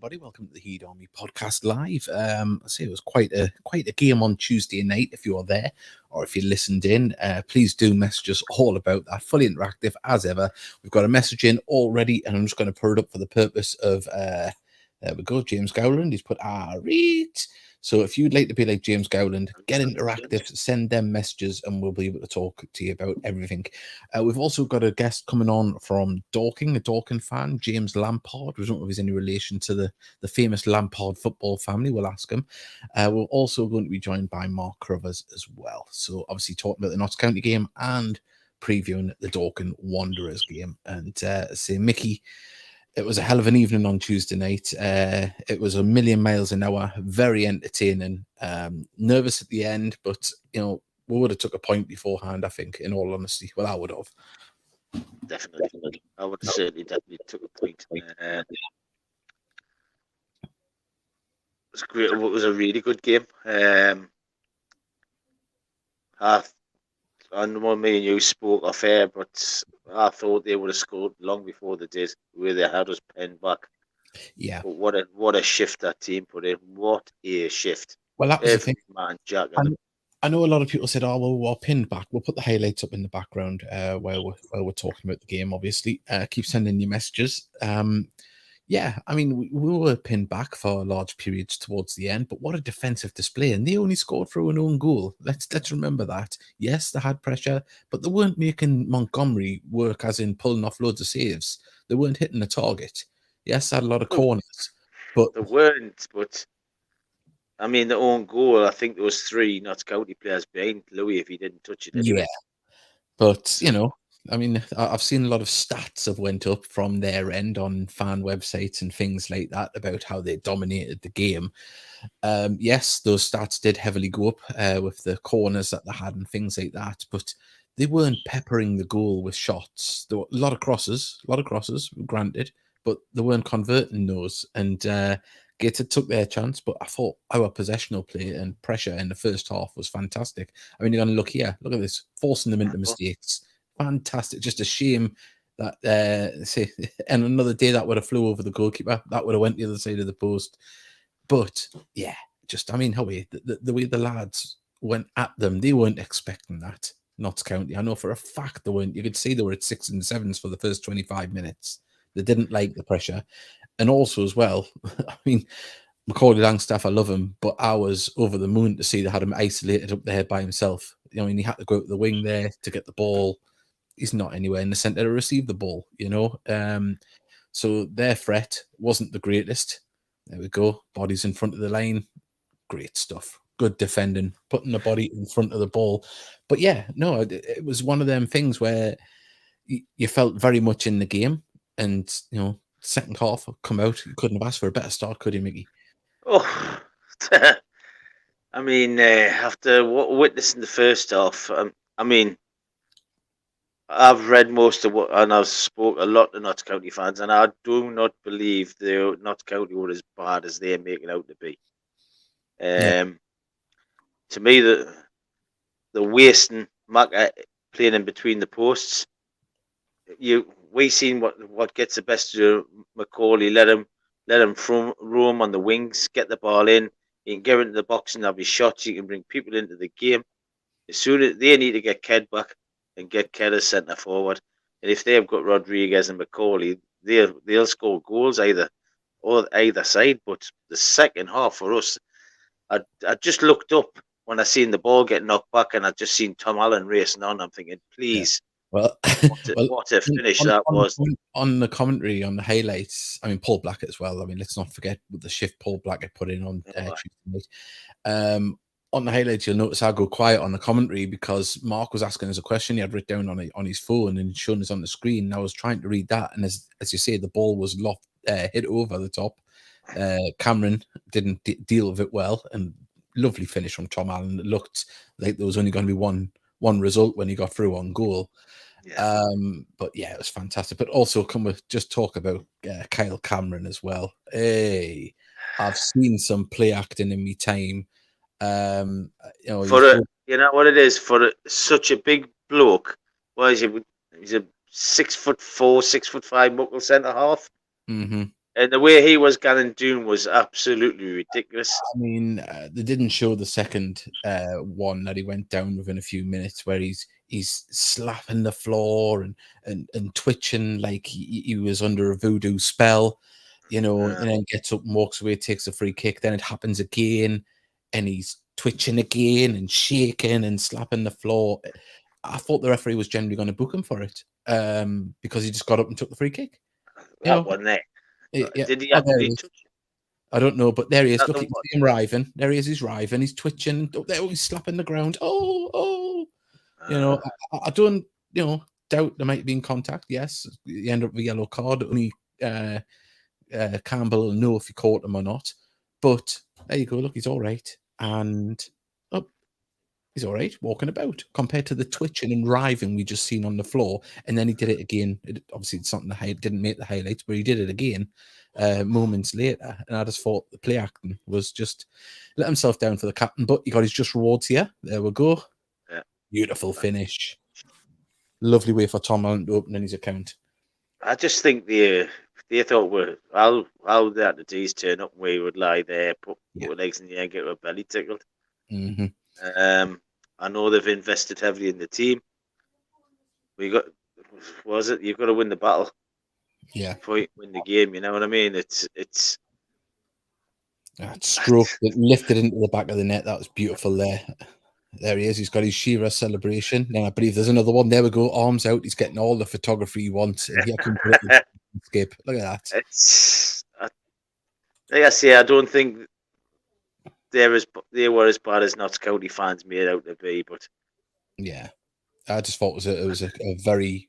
everybody. Welcome to the Heed Army Podcast Live. I say it was quite a game on Tuesday night. If you are there or if you listened in, please do message us all about that. Fully interactive as ever. We've got a message in already, and I'm just going to put it up for the purpose of there we go. James Gowland. He's put read. So if you'd like to be like James Gowland, get interactive, send them messages, and we'll be able to talk to you about everything. We've also got a guest coming on from Dorking, a Dorking fan, James Lampard. We don't know if he's any relation to the famous Lampard football family. We'll ask him. We're also going to be joined by Mark Carruthers as well. So obviously talking about the Notts County game and previewing the Dorking Wanderers game. And say, Mickey, it was a hell of an evening on Tuesday night. It was a million miles an hour, very entertaining. Nervous at the end, but we would have took a point beforehand, I think, in all honesty. Well, I would have. Definitely. I would certainly definitely took a point. It was great. It was a really good game. I know me and you spoke off air, but I thought they would have scored long before they did, where they had us penned back. Yeah. But what a shift that team put in. What a shift. Well, that was the thing. Man, Jack. I know a lot of people said, "Oh, well, we're pinned back." We'll put the highlights up in the background while we're talking about the game. Obviously, keep sending your messages. Yeah, I mean, we were pinned back for large periods towards the end, but what a defensive display! And they only scored through an own goal. Let's remember that. Yes, they had pressure, but they weren't making Montgomery work, as in pulling off loads of saves. They weren't hitting the target. Yes, they had a lot of corners, but they weren't. But I mean, the own goal. I think there was 3 Notts County players behind Louis if he didn't touch it. Anyway. Yeah, but I mean, I've seen a lot of stats have went up from their end on fan websites and things like that about how they dominated the game. Yes, those stats did heavily go up with the corners that they had and things like that, but they weren't peppering the goal with shots. There were a lot of crosses, granted, but they weren't converting those. And Gateshead took their chance, but I thought our possessional play and pressure in the first half was fantastic. I mean, you're going to look here. Look at this, forcing them into mistakes. Fantastic. Just a shame that and another day that would have flew over the goalkeeper. That would have went the other side of the post. But yeah, just I mean, Howie, the way the lads went at them, they weren't expecting that. Notts County, I know for a fact they weren't. You could see they were at 6s and 7s for the first 25 minutes. They didn't like the pressure, and also as well, I mean, Macaulay Langstaff, I love him, but I was over the moon to see they had him isolated up there by himself. I mean, he had to go out the wing there to get the ball. He's not anywhere in the centre to receive the ball, So their threat wasn't the greatest. There we go. Bodies in front of the line. Great stuff. Good defending, putting the body in front of the ball. But yeah, no, it was one of them things where you felt very much in the game. And, second half come out. You couldn't have asked for a better start, could you, Mickey? Oh, I mean, after witnessing the first half, I mean, I've read most of what, and I've spoke a lot to Notts County fans, and I do not believe the Notts County were as bad as they're making out to be. To me, the wasting Macca playing in between the posts. We seen what gets the best of Macaulay. Let him roam on the wings, get the ball in. He can get into the box and have his shots. He can bring people into the game. As soon as they need to get Ked back and get Ked as centre forward, and if they've got Rodriguez and Macaulay, they'll score goals either side. But the second half for us, I just looked up when I seen the ball get knocked back, and I just seen Tom Allen racing on. I'm thinking, please. Yeah. Well, what a finish that was. On the commentary, on the highlights, I mean, Paul Blackett as well. I mean, let's not forget the shift Paul Blackett put in on Tuesday night. On the highlights, you'll notice I go quiet on the commentary because Mark was asking us a question he had written down on his phone and shown us on the screen. And I was trying to read that. And as you say, the ball was hit over the top. Cameron didn't deal with it well. And lovely finish from Tom Allen. It looked like there was only going to be one result when he got through on goal. Yeah. But yeah, it was fantastic. But also, can we just talk about Kyle Cameron as well? Hey, I've seen some play acting in me time. You know what it is for such a big bloke. He's a 6'4", 6'5" muckle centre half. Mm-hmm. And the way he was going doing was absolutely ridiculous. I mean, they didn't show the second one that he went down within a few minutes, where he's slapping the floor and twitching like he was under a voodoo spell, and then gets up and walks away, takes a free kick. Then it happens again, and he's twitching again and shaking and slapping the floor. I thought the referee was generally going to book him for it, because he just got up and took the free kick. That one there. Yeah. Did he Oh, there he actually is. touch it? I don't know, but there he is. That Look, the you can one? see him writhing. There he is. He's writhing. He's twitching. Oh, there he's slapping the ground. Oh. I don't, doubt there might be in contact. Yes, you end up with a yellow card. Only Campbell will know if he caught him or not. But there you go. Look, he's all right. And he's all right walking about, compared to the twitching and writhing we just seen on the floor. And then he did it again. Obviously, it's something that didn't make the highlights, but he did it again moments later. And I just thought the play acting was just let himself down for the captain, but he got his just rewards here. There we go. Yeah. Beautiful finish. Lovely way for Tom Allen to open in his account. I just think they thought how that the D's turn up, we would lie there, put legs in the air, and get our belly tickled. Mm-hmm. I know they've invested heavily in the team. You've got to win the battle. Yeah. Before you win the game, you know what I mean? It's stroke that lifted into the back of the net. That was beautiful there. There he is. He's got his Shearer celebration. Now I believe there's another one. There we go. Arms out. He's getting all the photography he wants. And here comes the skip. Look at that. Like I say, I don't think they were as bad as Notts County fans made out to be. But yeah, I just thought it was a very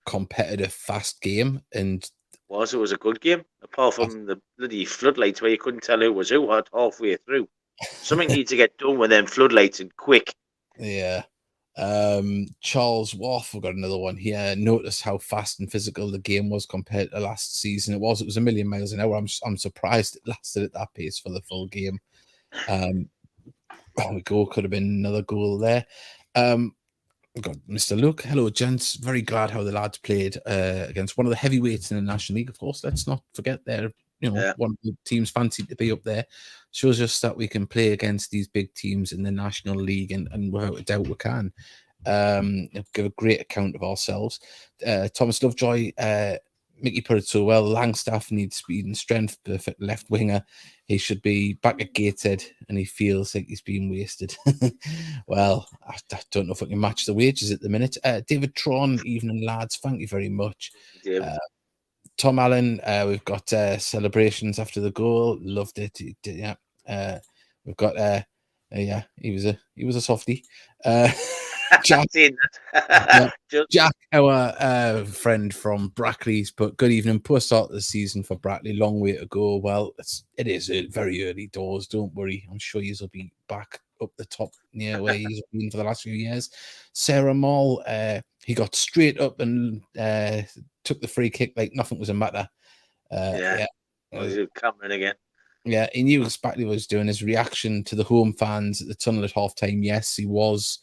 competitive, fast game, and it was a good game. Apart from the bloody floodlights, where you couldn't tell who was who halfway through. Something needs to get done with them floodlights and quick. Yeah. Charles Waugh, we've got another one here. Notice how fast and physical the game was compared to last season. It was a million miles an hour. I'm surprised it lasted at that pace for the full game. Could have been another goal there. We've got Mr. Luke. Hello, gents. Very glad how the lads played against one of the heavyweights in the National League. Of course, let's not forget they're one of the teams fancied to be up there. Shows us that we can play against these big teams in the National League, and without a doubt we can. Give a great account of ourselves. Thomas Lovejoy, Mickey put it so well. Langstaff needs speed and strength. Perfect left winger. He should be back at Gateshead, and he feels like he's being wasted. Well, I don't know if we can match the wages at the minute. David Tron, evening lads. Thank you very much. Tom Allen, we've got celebrations after the goal. Loved it. Yeah. We've got he was a softie. Jack, Jack, our friend from Brackley's, but good evening. Poor start of the season for Brackley. Long way to go. Well, it is very early doors. Don't worry. I'm sure you'll be back up the top near where he's been for the last few years. Sarah Moll, he got straight up and took the free kick like nothing was a matter. Cameron again. Yeah, he knew exactly what he was doing. His reaction to the home fans at the tunnel at half time. Yes, he was.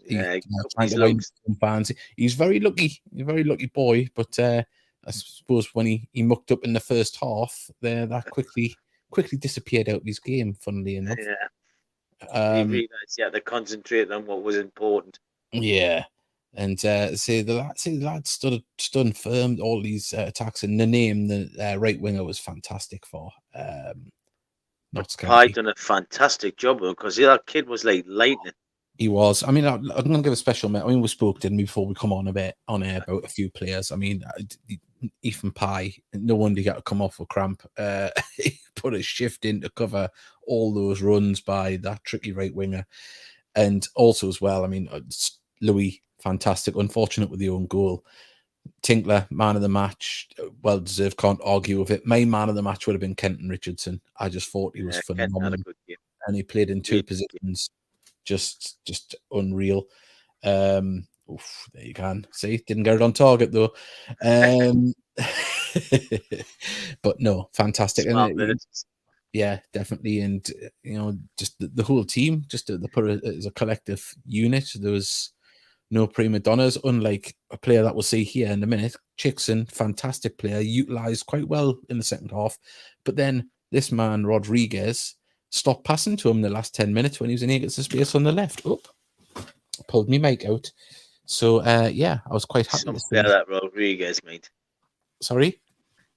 Trying to win some fans. He's very lucky. He's a very lucky boy. But I suppose when he mucked up in the first half, that quickly disappeared out of his game. Funnily enough, he realised he had to concentrate on what was important. Yeah, and the lads stood firm. All these attacks, and the name the right winger was fantastic for. Pye done a fantastic job because that kid was like lightning. He was. I mean, I'm going to give a special mention. I mean, we spoke, didn't we, before we come on air about a few players. I mean, Ethan Pye, no wonder he got to come off with cramp. He put a shift in to cover all those runs by that tricky right winger. And also as well, I mean, Louis, fantastic. Unfortunate with the own goal. Tinkler, man of the match, well deserved, can't argue with it. My man of the match would have been Kenton Richardson. I just thought he was phenomenal. And he played in two positions. Just unreal. There you can see, didn't get it on target though. But no, fantastic. Yeah, definitely. And just the whole team, just to put it as a collective unit. There was no prima donnas, unlike a player that we'll see here in a minute. Chickson, fantastic player, utilised quite well in the second half. But then this man, Rodriguez, stopped passing to him the last 10 minutes when he was in acres of space on the left. Pulled me mic out. So, yeah, I was quite happy Some to see. player that Rodriguez, mate. Sorry?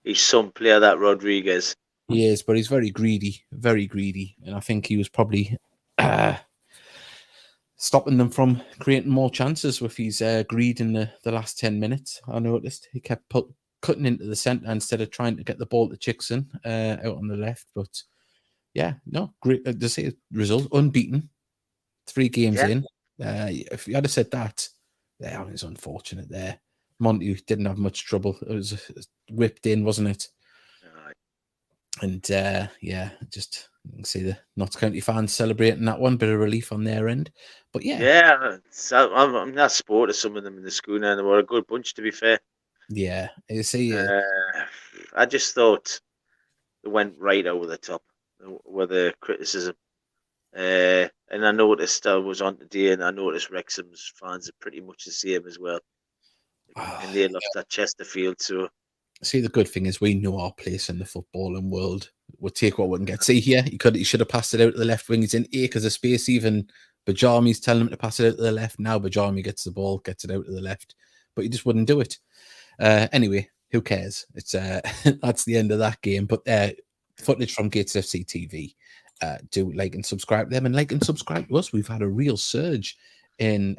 He's some player that Rodriguez. He is, but he's very greedy. And I think he was probably stopping them from creating more chances with his greed in the last 10 minutes. I noticed he kept cutting into the centre instead of trying to get the ball to Chickson out on the left. But yeah, no, great. To say result, unbeaten, 3 games in. If you had said that, yeah, it was unfortunate there. Monty didn't have much trouble. It was whipped in, wasn't it? And yeah, just you can see the Notts County fans celebrating that one, bit of relief on their end. But yeah, I'm not sport of some of them in the school now. They were a good bunch, to be fair. Yeah, you see, I just thought it went right over the top with the criticism. And I noticed I was on today, and I noticed Wrexham's fans are pretty much the same as well. And they lost at Chesterfield, so. See, the good thing is we know our place in the footballing world. We'll take what we can get. See here, he should have passed it out to the left wing. He's in acres of space. Even Bajami's telling him to pass it out to the left. Now Bajami gets the ball, gets it out to the left, but he just wouldn't do it. Anyway, who cares? It's that's the end of that game. But footage from Gates FC TV. Do like and subscribe to them, and like and subscribe to us. We've had a real surge in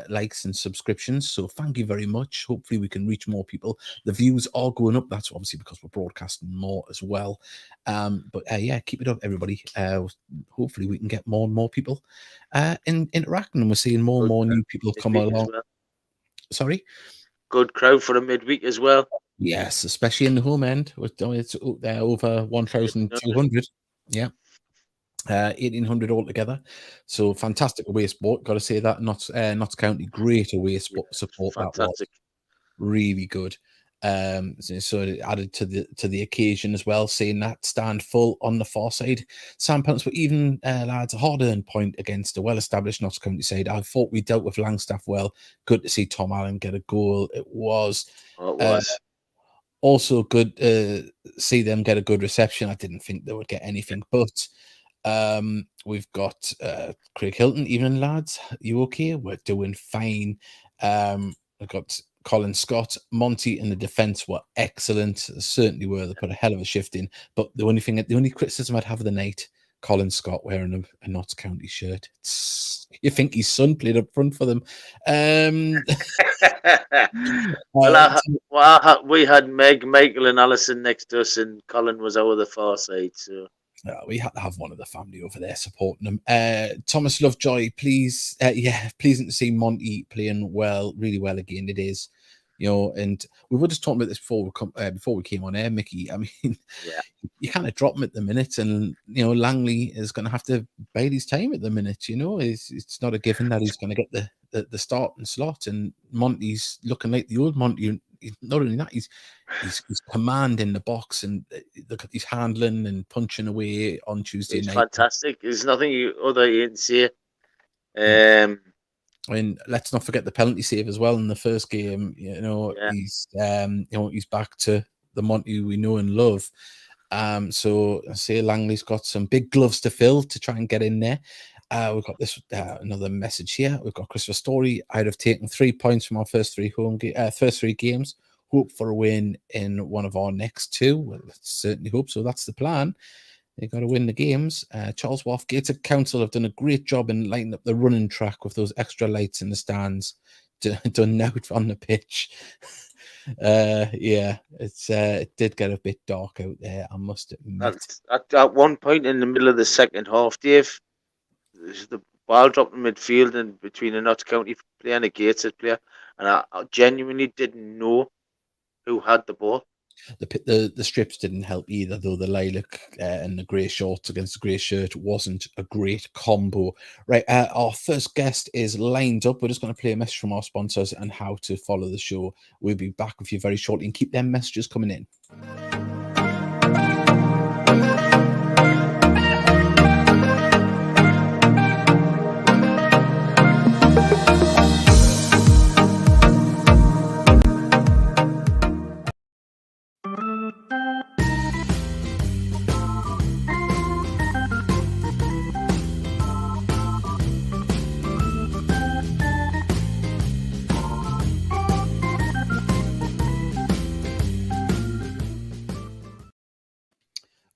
likes and subscriptions, so thank you very much. Hopefully we can reach more people. The views are going up. That's obviously because we're broadcasting more as well. But yeah, keep it up, everybody. Hopefully we can get more and more people interacting, and we're seeing more and more new people come along. Well. Sorry, good crowd for a midweek as well. Yes, especially in the home end. It's over 1,200. Yeah. 1,800 altogether. So fantastic away sport. Got to say that. Notts County, great away support. Fantastic. That was really good. So it added to the occasion as well. Seeing that stand full on the far side, Sandpants, but even lads, a hard-earned point against a well-established Notts County side. I thought we dealt with Langstaff well. Good to see Tom Allen get a goal. It was. Also good to see them get a good reception. I didn't think they would get anything, but. We've got Craig Hilton, evening lads. You okay? We're doing fine. We've got Colin Scott, Monty in the defence were excellent. Certainly were. They put a hell of a shift in. But the only criticism I'd have of the night, Colin Scott wearing a Notts County shirt. You think his son played up front for them? We had Meg, Michael, and Alison next to us, and Colin was over the far side. So. We had to have one of the family over there supporting them. Thomas Lovejoy, please. Pleasing to see Monty playing well, really well again. It is, and we were just talking about this before we came on air, Mickey. I mean, you kind of drop him at the minute, and Langley is going to have to bide his time at the minute. It's not a given that he's going to get the starting slot, and Monty's looking like the old Monty. Not only that, he's commanding the box, and look at his handling and punching away on Tuesday night. Fantastic. There's nothing you can see. I mean, let's not forget the penalty save as well in the first game. He's he's back to the Monty we know and love. So I say Langley's got some big gloves to fill to try and get in there. We've got this another message here. We've got Christopher Story. I'd have taken 3 points from our first three games. Hope for a win in one of our next 2. Well, let's certainly hope so. That's the plan. They've got to win the games. Charles Wharf Gateshead Council have done a great job in lighting up the running track with those extra lights in the stands done now on the pitch. It did get a bit dark out there, I must admit. At one point in the middle of the second half, Dave, the ball dropped in midfield and between a Notts County player and a Gateshead player, and I genuinely didn't know who had the ball. The strips didn't help either, though. The lilac and the grey shorts against the grey shirt wasn't a great combo. Right, our first guest is lined up. We're just going to play a message from our sponsors and how to follow the show. We'll be back with you very shortly, and keep them messages coming in.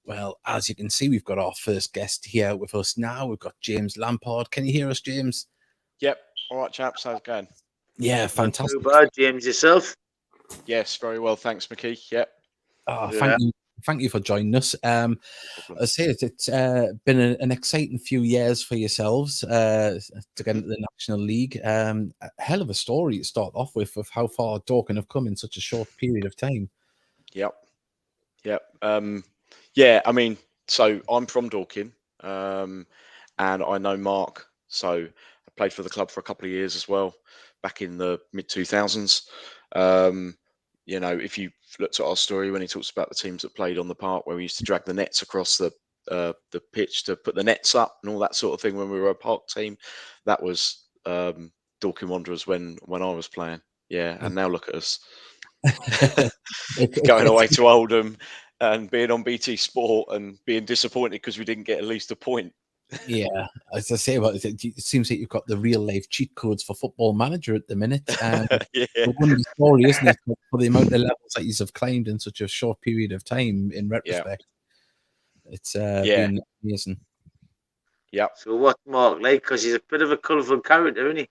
Well, as you can see, we've got our first guest here with us now. We've got James Lampard. Can you hear us, James? Yep. All right, chaps. How's it going? Yeah, Not fantastic. too bad, James, yourself? Yes, very well. Thanks, McKee. Yep. Oh, Yeah. thank you for joining us. I say it's been an exciting few years for yourselves to get into the National League. A hell of a story to start off with how far Dorking have come in such a short period of time. Yep. Yep. Yeah, I mean, so I'm from Dorking, and I know Mark. So I played for the club for a couple of years as well, back in the mid 2000s. You know, if you looked at our story when he talks about the teams that played on the park, where we used to drag the nets across the pitch to put the nets up and all that sort of thing when we were a park team, that was Dorking Wanderers when I was playing. Yeah, and now look at us. Going away to Oldham and being on BT Sport and being disappointed because we didn't get at least a point. Yeah, as I say, it seems like you've got the real life cheat codes for Football Manager at the minute. Yeah. The wonderful story, isn't it, for the amount of levels that you've climbed in such a short period of time? In retrospect, it's been amazing. Yeah. So what's Mark like? Because he's a bit of a colourful character, isn't he?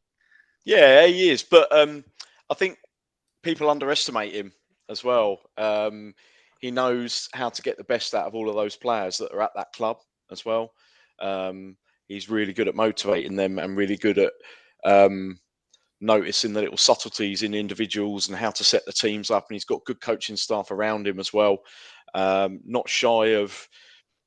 Yeah, he is. But I think people underestimate him as well. He knows how to get the best out of all of those players that are at that club as well. He's really good at motivating them and really good at noticing the little subtleties in individuals and how to set the teams up. And he's got good coaching staff around him as well. Not shy of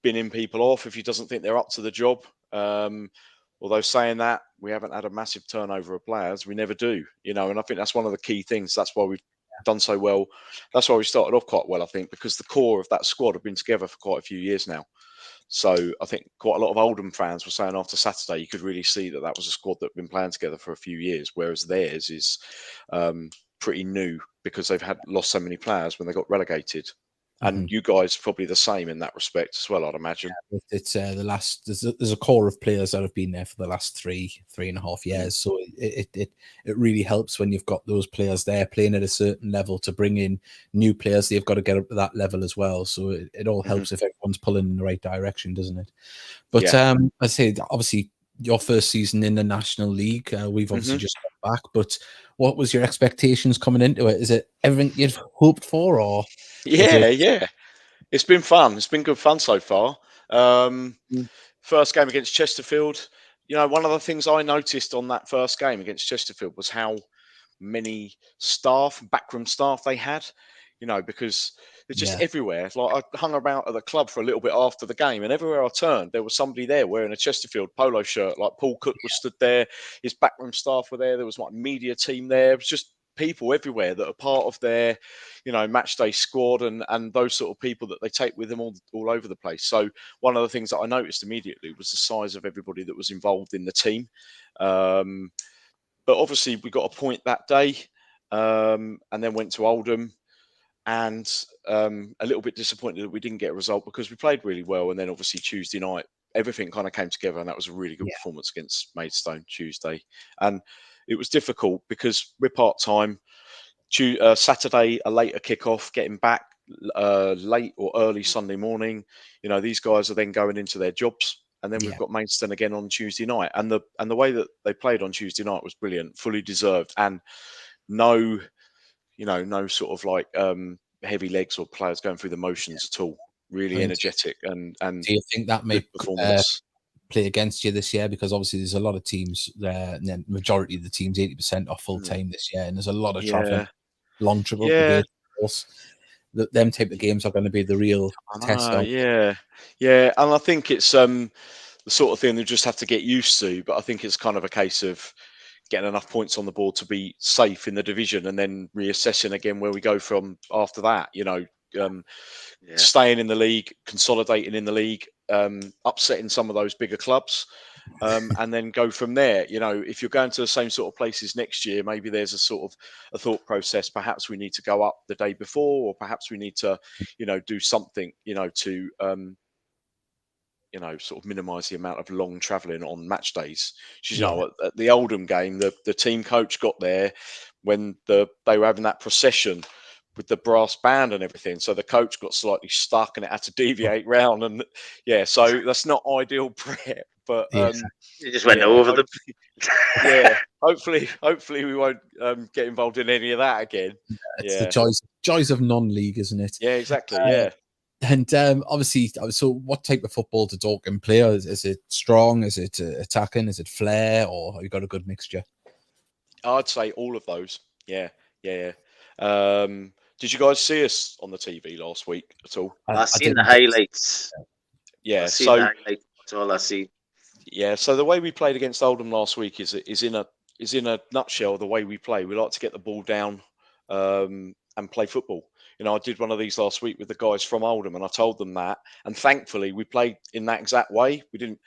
binning people off if he doesn't think they're up to the job. Although saying that, we haven't had a massive turnover of players. We never do, you know, and I think that's one of the key things. That's why we've done so well. That's why we started off quite well, I think, because the core of that squad have been together for quite a few years now. So I think quite a lot of Oldham fans were saying after Saturday, you could really see that was a squad that had been playing together for a few years, whereas theirs is pretty new because they've lost so many players when they got relegated. And you guys are probably the same in that respect as well, I'd imagine. Yeah, it's the last. There's a core of players that have been there for the last 3.5 years. So it really helps when you've got those players there playing at a certain level to bring in new players. They've got to get up to that level as well. So it all helps if everyone's pulling in the right direction, doesn't it? But I say obviously your first season in the National League, we've obviously just got back. But what was your expectations coming into it? Is it everything you'd hoped for, or? Yeah. It's been fun. It's been good fun so far. First game against Chesterfield. You know, one of the things I noticed on that first game against Chesterfield was how many backroom staff they had. You know, because they're just everywhere. It's like I hung about at the club for a little bit after the game, and everywhere I turned, there was somebody there wearing a Chesterfield polo shirt. Like Paul Cook was stood there, his backroom staff were there. There was like media team there. It was just people everywhere that are part of their, you know, match day squad and those sort of people that they take with them all over the place. So one of the things that I noticed immediately was the size of everybody that was involved in the team. But obviously we got a point that day, and then went to Oldham. And a little bit disappointed that we didn't get a result because we played really well. And then obviously Tuesday night, everything kind of came together, and that was a really good performance against Maidstone Tuesday. And it was difficult because we're part-time. Saturday, a later kickoff, getting back late or early Sunday morning. You know, these guys are then going into their jobs. And then we've got Maidstone again on Tuesday night. And the way that they played on Tuesday night was brilliant, fully deserved, and no sort of like heavy legs or players going through the motions at all. Really energetic and do you think that may performance play against you this year? Because obviously there's a lot of teams there, and the majority of the teams, 80% are full time this year, and there's a lot of traveling, long trip up the gate. Them type of games are going to be the real test. Yeah, and I think it's the sort of thing they just have to get used to. But I think it's kind of a case of getting enough points on the board to be safe in the division, and then reassessing again where we go from after that. You know, staying in the league, consolidating in the league, upsetting some of those bigger clubs, and then go from there. You know, if you're going to the same sort of places next year, maybe there's a sort of a thought process. Perhaps we need to go up the day before, or perhaps we need to, you know, do something, you know, to sort of minimise the amount of long travelling on match days. You know, at the Oldham game, the team coach got there when they were having that procession with the brass band and everything. So the coach got slightly stuck and it had to deviate round. And yeah, so that's not ideal prep. But you just went over them. Yeah, hopefully we won't get involved in any of that again. It's the joys of non-league, isn't it? Yeah, exactly. Yeah. And obviously, so what type of football do Dorking play? Is it strong? Is it attacking? Is it flair? Or have you got a good mixture? I'd say all of those. Yeah. Did you guys see us on the TV last week at all? I've seen the highlights. Yeah, I've seen the highlights. That's all I see. Yeah, so the way we played against Oldham last week is in a nutshell the way we play. We like to get the ball down and play football. You know, I did one of these last week with the guys from Oldham, and I told them that. And thankfully, we played in that exact way. We didn't,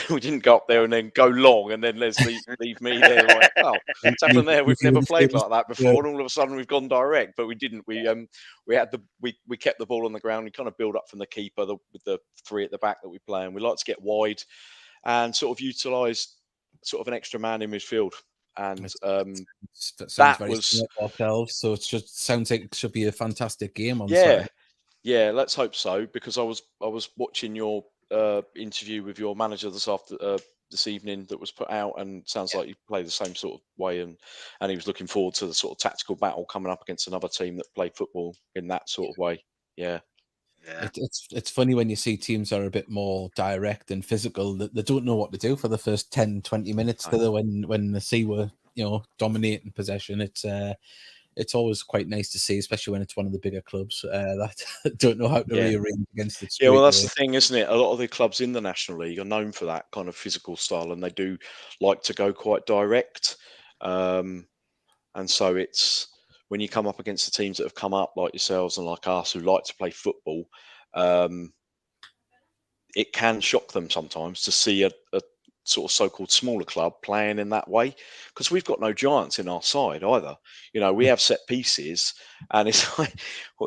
we didn't go up there and then go long and then leave me there like, oh, what's happened there? We've never played like that before, and all of a sudden we've gone direct. But we didn't. We kept the ball on the ground. We kind of build up from the keeper with the three at the back that we play, and we like to get wide and sort of utilise sort of an extra man in midfield. And that was ourselves. So it sounds like it should be a fantastic game on Saturday. Yeah, let's hope so. Because I was watching your interview with your manager this evening that was put out, and sounds like you play the same sort of way, and he was looking forward to the sort of tactical battle coming up against another team that play football in that sort of way. Yeah. It's funny when you see teams are a bit more direct and physical, that they don't know what to do for the first 10-20 minutes when they see we're dominating possession. It's always quite nice to see, especially when it's one of the bigger clubs that don't know how to rearrange against it. Yeah, well, that's the thing, isn't it? A lot of the clubs in the National League are known for that kind of physical style, and they do like to go quite direct. And so it's when you come up against the teams that have come up like yourselves and like us who like to play football, it can shock them sometimes to see a sort of so-called smaller club playing in that way, because we've got no giants in our side either. We have set pieces, and it's like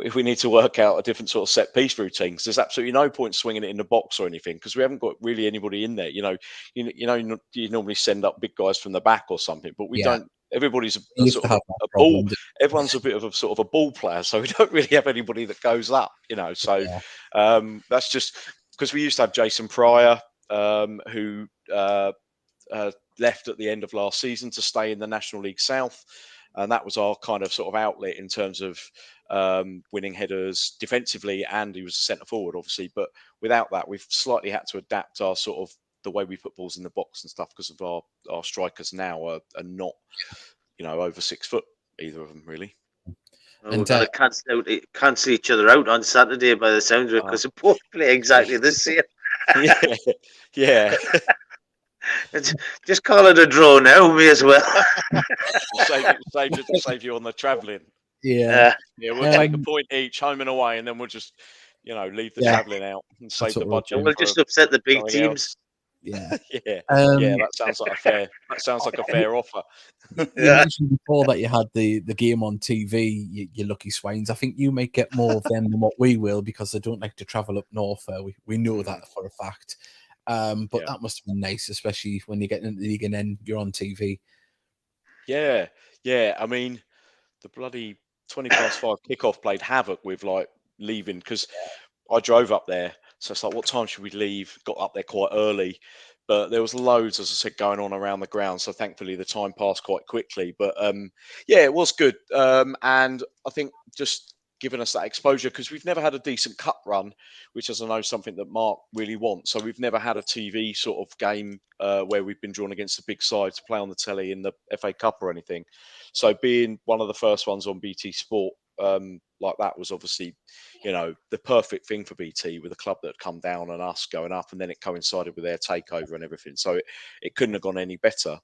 if we need to work out a different sort of set piece routine, because there's absolutely no point swinging it in the box or anything, because we haven't got really anybody in there. You normally send up big guys from the back or something, but we don't. Everybody's a sort of a ball. Everyone's a bit of a sort of a ball player, so we don't really have anybody that goes up. So that's just because we used to have Jason Pryor, who left at the end of last season to stay in the National League South, and that was our kind of sort of outlet in terms of winning headers defensively, and he was a centre forward, obviously. But without that, we've slightly had to adapt our sort of the way we put balls in the box and stuff, because of our strikers now are not over 6 foot, either of them really. Well, we're going to cancel each other out on Saturday by the sound of it, because we both play exactly the same. Yeah. Just call it a draw now, may as well. save you on the travelling. Yeah, we'll take a point each, home and away, and then we'll just leave the travelling out and save the budget. And we'll just upset the big teams. Yeah. That sounds like a fair offer. You mentioned before that you had the game on TV, you lucky swines. I think you might get more of them than what we will, because they don't like to travel up north. We know that for a fact. But that must have been nice, especially when you get into the league and then you're on TV. Yeah. I mean, the bloody 5:20 kickoff played havoc with like leaving, because I drove up there. So it's like, what time should we leave? Got up there quite early, but there was loads, as I said, going on around the ground. So thankfully the time passed quite quickly. But it was good. And I think just giving us that exposure, because we've never had a decent cup run, which is, I know, something that Mark really wants. So we've never had a TV sort of game where we've been drawn against a big side to play on the telly in the FA Cup or anything. So being one of the first ones on BT Sport like that was obviously, the perfect thing for BT, with a club that had come down and us going up, and then it coincided with their takeover and everything. So it couldn't have gone any better,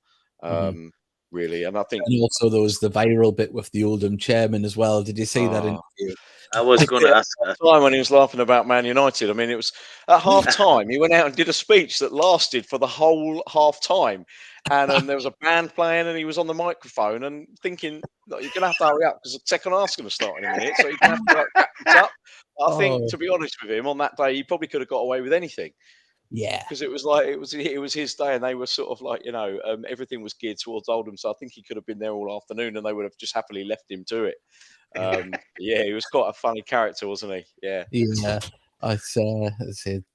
really. And I think, and also there was the viral bit with the Oldham chairman as well. Did you see that interview? I was going to ask that. Time when he was laughing about Man United. I mean, it was at half time. He went out and did a speech that lasted for the whole half time. And there was a band playing, and he was on the microphone and thinking, you're going to have to hurry up, because the second half's going to start in a minute. So you're going to have to wrap it up. I think, to be honest with him, on that day, he probably could have got away with anything. Yeah, because it was like it was his day, and they were sort of like everything was geared towards Oldham. So I think he could have been there all afternoon, and they would have just happily left him to it. Yeah, he was quite a funny character, wasn't he? Yeah. Yeah, I'd say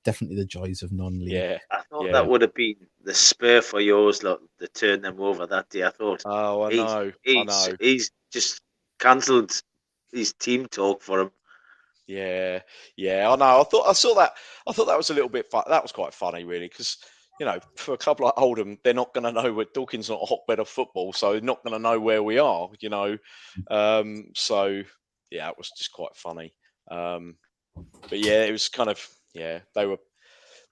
definitely the joys of non-league. Yeah. I thought Yeah. that would have been the spur for yours lot to turn them over that day. I thought, Oh, I know. he's just cancelled his team talk for him. Yeah, I know. I thought that was a little bit fun. That was quite funny, really, because for a club like Oldham, they're not going to know where Dorking's not a hotbed of football, so they're not going to know where we are. So yeah, it was just quite funny. But yeah, it was kind of they were.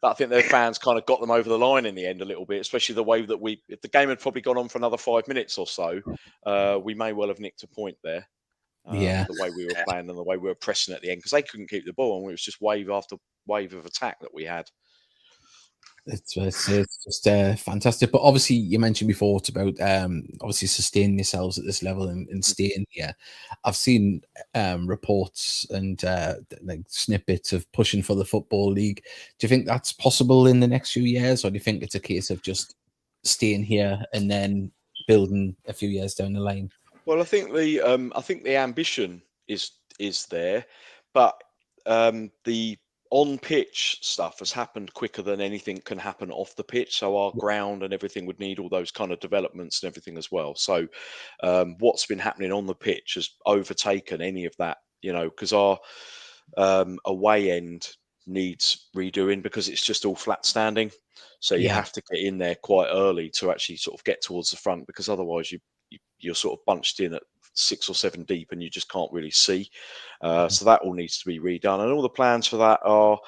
I think their fans kind of got them over the line in the end a little bit, especially the way that if the game had probably gone on for another 5 minutes or so, we may well have nicked a point there. Yeah. The way we were playing and the way we were pressing at the end, because they couldn't keep the ball, and it was just wave after wave of attack that we had. It's just fantastic. But obviously, you mentioned before it's about obviously sustaining yourselves at this level and staying here. I've seen reports and like snippets of pushing for the Football League. Do you think that's possible in the next few years, or do you think it's a case of just staying here and then building a few years down the line? Well, I think the ambition is there, but the on pitch stuff has happened quicker than anything can happen off the pitch. So our ground and everything would need all those kind of developments and everything as well. So what's been happening on the pitch has overtaken any of that, because our away end needs redoing because it's just all flat standing. So you have to get in there quite early to actually sort of get towards the front, because otherwise you're sort of bunched in at 6 or 7 deep and you just can't really see. So that all needs to be redone, and all the plans for that are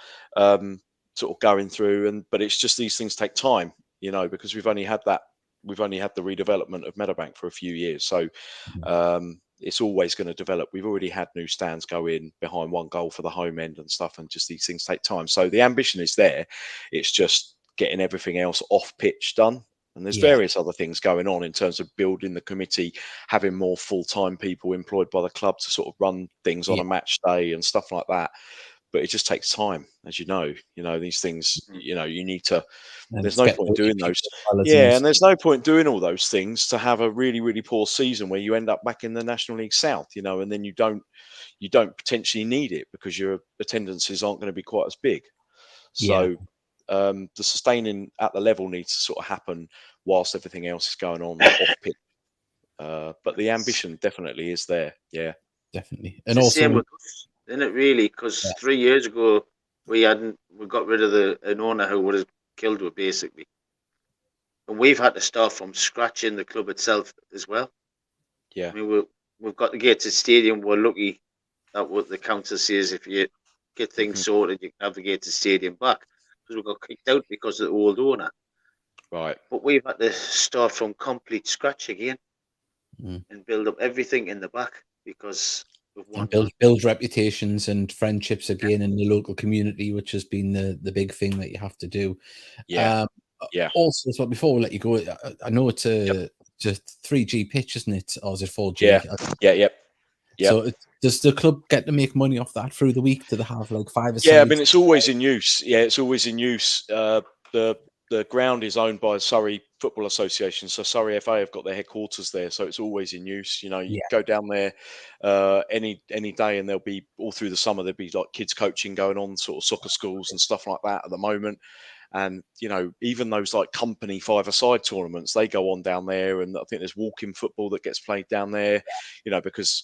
sort of going through. But it's just these things take time, because we've only had the redevelopment of Meadowbank for a few years. So it's always going to develop. We've already had new stands go in behind one goal for the home end and stuff, and just these things take time. So the ambition is there. It's just getting everything else off pitch done. And there's various other things going on in terms of building the committee, having more full-time people employed by the club to sort of run things on a match day and stuff like that. But it just takes time, as you know. These things, you need to. There's no point doing those. And there's no point doing all those things to have a really, really poor season where you end up back in the National League South, and then you don't potentially need it because your attendances aren't going to be quite as big. So the sustaining at the level needs to sort of happen whilst everything else is going on off pitch. But the ambition definitely is there. Yeah, definitely. And it's also the same with us, isn't it? Really, because 3 years ago we got rid of an owner who would have killed her basically, and we've had to start from scratch in the club itself as well. Yeah, I mean we've got the Gateshead Stadium. We're lucky that what the council says, if you get things sorted, you can have the Gateshead Stadium back, because we got kicked out because of the old owner. Right. But we've had to start from complete scratch again and build up everything in the back, because and build reputations and friendships again in the local community, which has been the big thing that you have to do. Also, so before we let you go, I know it's just 3G pitch, isn't it, or is it 4G? Yeah. So does the club get to make money off that through the week? Do they have like 5 or 6? I mean, it's always in use. It's always in use. The ground is owned by Surrey Football Association, so Surrey FA have got their headquarters there, so it's always in use. You go down there any day, and there'll be all through the summer. There'll be like kids coaching going on, sort of soccer schools and stuff like that at the moment. And even those like company 5-a-side tournaments, they go on down there, and I think there's walking football that gets played down there. Because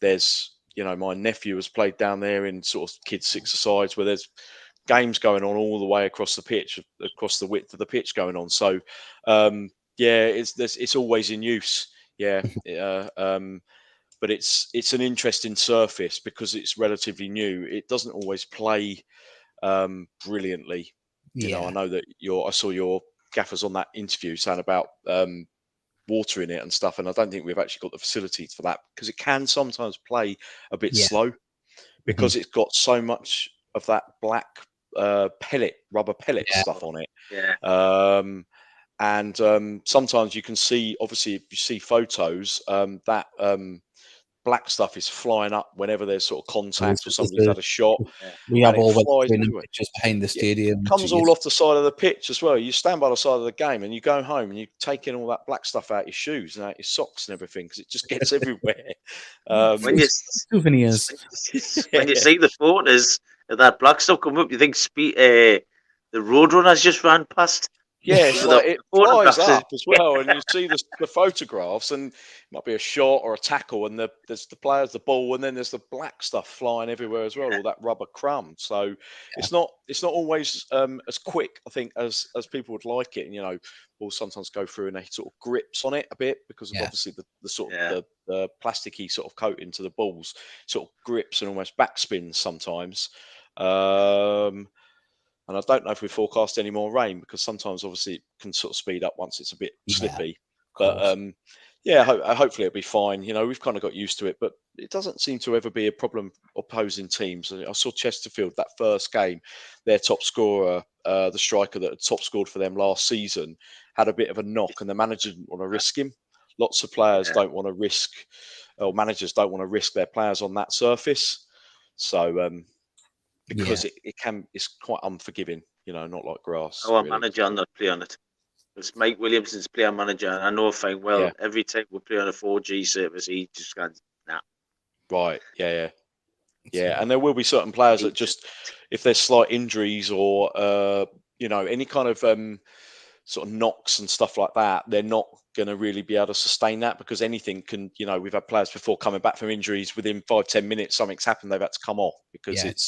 there's my nephew has played down there in sort of kids 6-a-sides, where there's games going on all the way across the pitch, across the width of the pitch going on. So it's always in use. But it's an interesting surface because it's relatively new. It doesn't always play brilliantly. I know that I saw your gaffers on that interview saying about watering it and stuff, and I don't think we've actually got the facilities for that, because it can sometimes play a bit slow because it's got so much of that black rubber pellet stuff on it. And sometimes you can see, obviously if you see photos, that black stuff is flying up whenever there's sort of contact or There's somebody's had a shot. We have and it all the flies training everywhere. pictures behind the stadium. It comes all off the side of the pitch as well. You stand by the side of the game and you go home and you take in all that black stuff out your shoes and out your socks and everything because it just gets everywhere. When you souvenirs, when you see the photos of that black stuff come up, you think the Roadrunners just ran past. Yeah, it's With like the it flies photographs. up as well, and you see the photographs, and it might be a shot or a tackle, and there's the players, the ball, and then there's the black stuff flying everywhere as well, all that rubber crumb. So it's not always as quick, I think, as people would like it. And balls sometimes go through and they sort of grips on it a bit because of obviously the sort of the plasticky sort of coating to the balls sort of grips and almost backspins sometimes. And I don't know if we forecast any more rain because sometimes, obviously, it can sort of speed up once it's a bit slippy. But hopefully it'll be fine. We've kind of got used to it, but it doesn't seem to ever be a problem opposing teams. I saw Chesterfield that first game, their top scorer, the striker that had top scored for them last season, had a bit of a knock, and the manager didn't want to risk him. Lots of players don't want to risk, or managers don't want to risk their players on that surface. So. Because it's quite unforgiving, not like grass. Our manager on that play on it. It's Mike Williamson's player manager, and I know fine well. Every time we play on a 4G service, he just goes, nah. Right, yeah. And there will be certain players that just, if there's slight injuries or any kind of sort of knocks and stuff like that, they're not going to really be able to sustain that because anything can, we've had players before coming back from injuries within 5-10 minutes, something's happened, they've had to come off because it's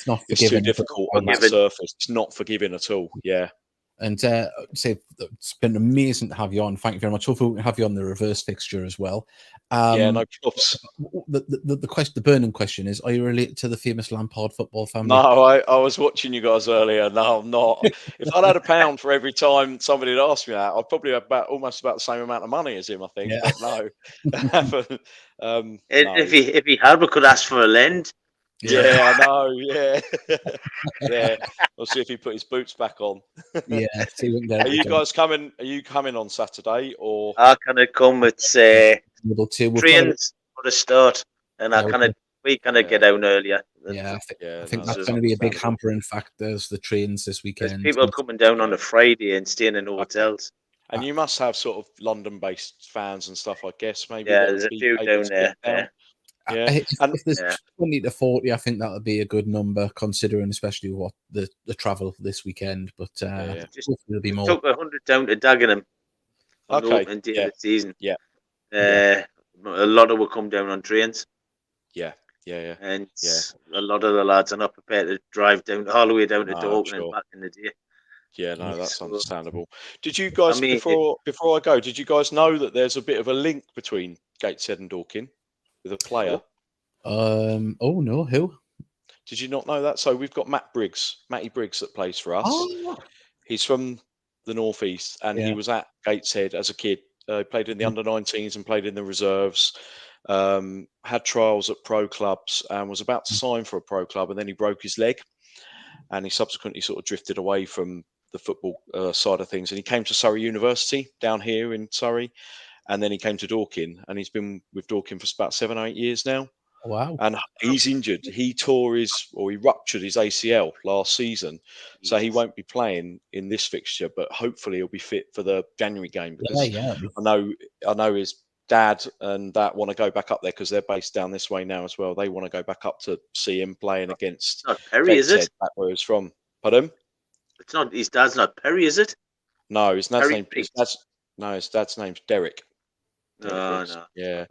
not it's too difficult on that surface. It's not forgiving at all. Yeah. And it's been amazing to have you on. Thank you very much. Hopefully we can have you on the reverse fixture as well. No props. The burning question is: are you related to the famous Lampard football family? No, I was watching you guys earlier. No, I'm not. If I'd had £1 for every time somebody had asked me that, I'd probably have almost about the same amount of money as him. I think, but no. If he had, we could ask for a lend. Yeah, I know. Yeah. We'll see if he put his boots back on. See Are you guys coming? Are you coming on Saturday or? I kind of come. It's trains for a start, and we kind of get down earlier. I think that's going to be a big hampering factor. As the trains this weekend. There's people coming down on a Friday and staying in hotels. And you must have sort of London-based fans and stuff, I guess. Maybe there's a few down there. If there's 20 to 40, I think that would be a good number, considering especially what the travel this weekend. But there'll be more. Took 100 down to Dagenham on the opening day of the season. A lot of will come down on trains. And a lot of the lads are not prepared to drive down all the way down to Dorking and back in the day. Yeah, no, that's understandable. Did you guys, before I go, did you guys know that there's a bit of a link between Gateshead and Dorking with a player? Oh no, who? Did you not know that? So we've got Matty Briggs that plays for us. Oh. He's from the northeast, and he was at Gateshead as a kid. Played in the under-19s and played in the reserves. Had trials at pro clubs and was about to sign for a pro club, and then he broke his leg, and he subsequently sort of drifted away from the football side of things, and he came to Surrey University down here in Surrey, and then he came to Dorking, and he's been with Dorking for about 7 or 8 years now. Wow. And he's injured. He ruptured his ACL last season, so he won't be playing in this fixture, but hopefully he'll be fit for the January game, because I know his dad and that want to go back up there because they're based down this way now as well. They want to go back up to see him playing against Perry, is it? Back where he's from. Pardon? It's not, his dad's not Perry, is it? No, his dad's name's Derek. No. Yeah.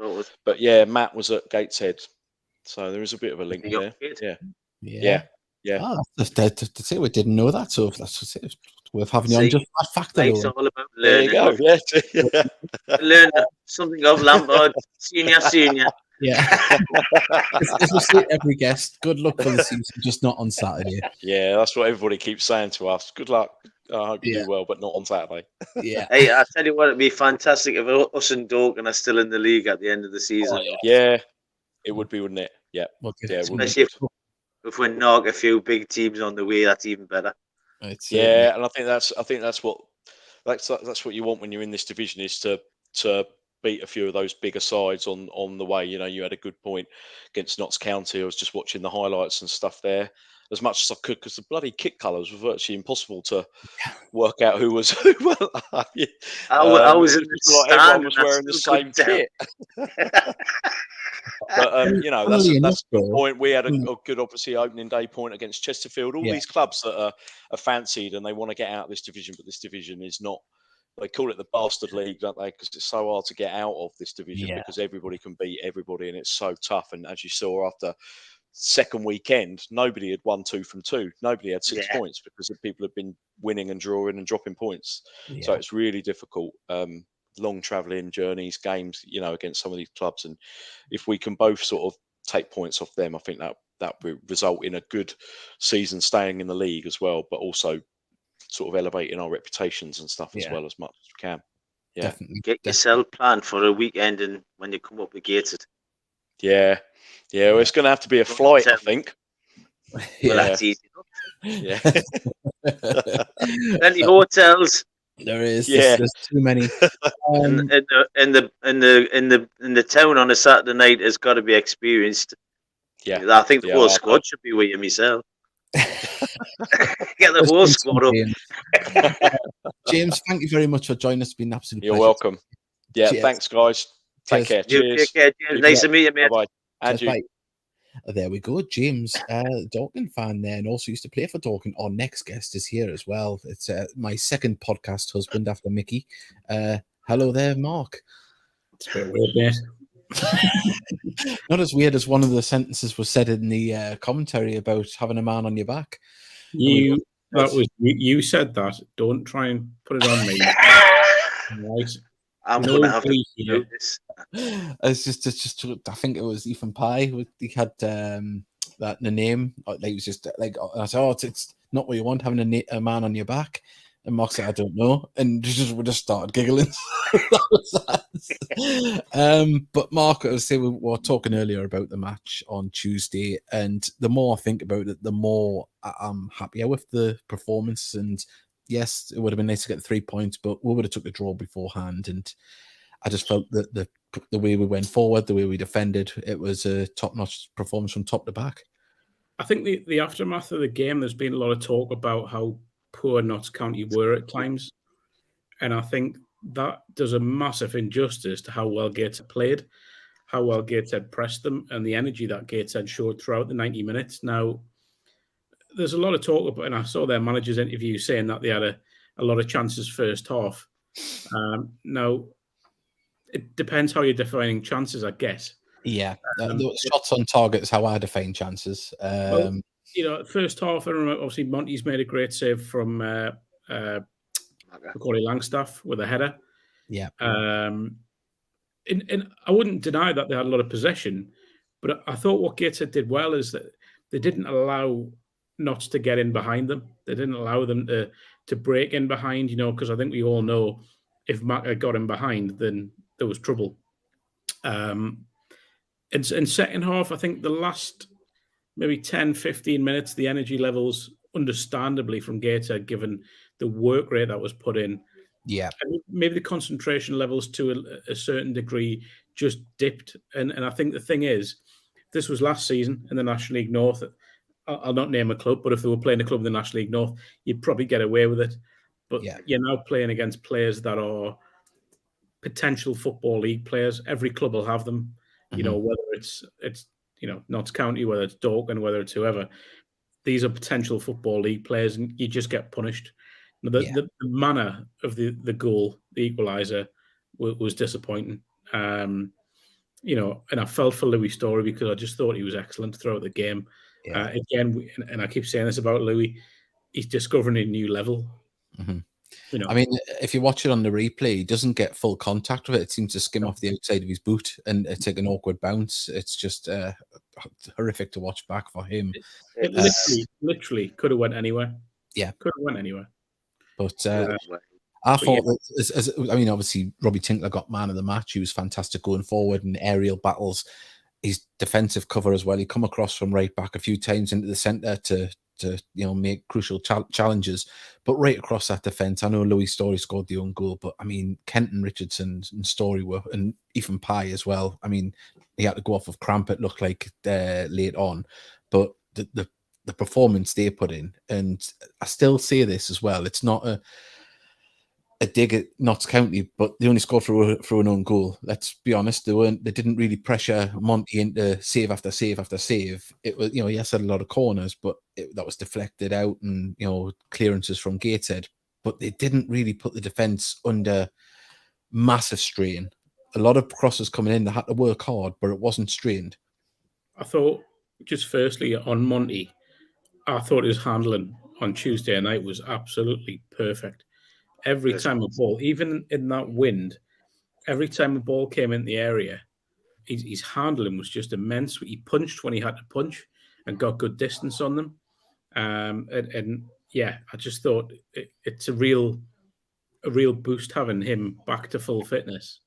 But Matt was at Gateshead. So there is a bit of a link there. Yeah. To say we didn't know that, so that's worth having you on just that fact. It's all about learning. There you go. Learn something of Lampard, senior. Yeah. As we say every guest, good luck for the season, just not on Saturday. Yeah, that's what everybody keeps saying to us. Good luck. I hope you do well, but not on Saturday. Yeah. Hey, I tell you what, it'd be fantastic if us and Dorking are still in the league at the end of the season. Yeah, it would be, wouldn't it? Yeah. Especially if we knock a few big teams on the way, that's even better. And I think that's what you want when you're in this division, is to beat a few of those bigger sides on the way. You know, you had a good point against Notts County. I was just watching the highlights and stuff there as much as I could, because the bloody kit colours were virtually impossible to work out who was who. I was in the like stand. everyone was wearing the same kit. But you know, that's a good point. We had a good, obviously, opening day point against Chesterfield. All these clubs that are fancied and they want to get out of this division, but this division is not. They call it the bastard league, don't they? Because it's so hard to get out of this division because everybody can beat everybody, and it's so tough. And as you saw after second weekend, nobody had won 2 from 2. Nobody had 6 points because people have been winning and drawing and dropping points. So it's really difficult. Long travelling journeys, games, you know, against some of these clubs, and if we can both sort of take points off them, I think that will result in a good season, staying in the league as well, but also sort of elevating our reputations and stuff as well as much as we can. Yeah, definitely. Get yourself planned for a weekend, and when you come up with Gateshead. Yeah. Well, it's going to have to be a flight, I think. Well, that's easy enough. Yeah. Plenty hotels. There is. There's too many. In the town on a Saturday night has got to be experienced. Yeah, I think the whole squad should be with you myself. Get the whole squad up. James, thank you very much for joining us. It's been absolutely. You're welcome. Yeah, thanks, guys. Take care. Cheers. Take care, James. Nice to meet you, mate. Bye. And you. Bye. There we go. James, Dorking fan there, and also used to play for Dorking. Our next guest is here as well. It's my second podcast husband after Mickey. Hello there, Mark. It's a bit weird, mate. Not as weird as one of the sentences was said in the commentary about having a man on your back. You said that. Don't try and put it on me. Right. I'm going to have to do this. It's just. I think it was Ethan Pye. He had that in the name. Like, it was just like, I said, it's not what you want, having a man on your back. And Mark said, I don't know. And we just started giggling. That was that. But Mark, I was saying, we were talking earlier about the match on Tuesday. And the more I think about it, the more I'm happier with the performance. And yes, it would have been nice to get 3 points, but we would have took the draw beforehand. And I just felt that the way we went forward, the way we defended, it was a top-notch performance from top to back. I think the aftermath of the game, there's been a lot of talk about how poor Notts County were at times. And I think that does a massive injustice to how well Gateshead played, how well Gateshead pressed them, and the energy that Gateshead showed throughout the 90 minutes. Now, there's a lot of talk about, and I saw their manager's interview saying that they had a lot of chances first half. Now, it depends how you're defining chances, I guess. Yeah, shots on target is how I define chances. Well, first half, I remember, obviously, Monty's made a great save from Macaulay Langstaff with a header. Yeah. And I wouldn't deny that they had a lot of possession, but I thought what Gateshead did well is that they didn't allow Notts to get in behind them. They didn't allow them to break in behind, because I think we all know if Mac got in behind, then there was trouble. In second half, I think the last maybe 10, 15 minutes, the energy levels, understandably from Gateshead, given the work rate that was put in. Yeah. Maybe the concentration levels to a certain degree just dipped. And I think the thing is, this was last season in the National League North. I'll not name a club, but if they were playing a club in the National League North, you'd probably get away with it. But you're now playing against players that are potential Football League players. Every club will have them. Whether it's Notts County, whether it's Dorking, whether it's whoever. These are potential Football League players, and you just get punished. The manner of the goal, the equaliser, was disappointing. And I felt for Louis Story because I just thought he was excellent throughout the game. Yeah. Again, and I keep saying this about Louis, he's discovering a new level. Mm-hmm. I mean, if you watch it on the replay, he doesn't get full contact with it. It seems to skim off the outside of his boot and take an awkward bounce. It's just horrific to watch back for him. It literally could have went anywhere. Yeah. Could have went anywhere. But I thought that, obviously, Robbie Tinkler got man of the match. He was fantastic going forward in aerial battles. His defensive cover as well. He come across from right back a few times into the centre to to make crucial challenges. But right across that defence, I know Louis Story scored the own goal, but I mean Kenton, Richardson, and Story and even Pye as well. I mean, he had to go off of cramp. It looked like late on, but the performance they put in, and I still say this as well. It's not a dig at Notts County, but they only scored through an own goal. Let's be honest, they didn't really pressure Monty into save after save after save. It was, yes, had a lot of corners, but that was deflected out, and clearances from Gateshead. But they didn't really put the defence under massive strain. A lot of crosses coming in, they had to work hard, but it wasn't strained. I thought, just firstly on Monty, I thought his handling on Tuesday night was absolutely perfect. Every time a ball, even in that wind, every time a ball came in the area, his handling was just immense. He punched when he had to punch and got good distance on them. And yeah, I just thought it's a real boost having him back to full fitness.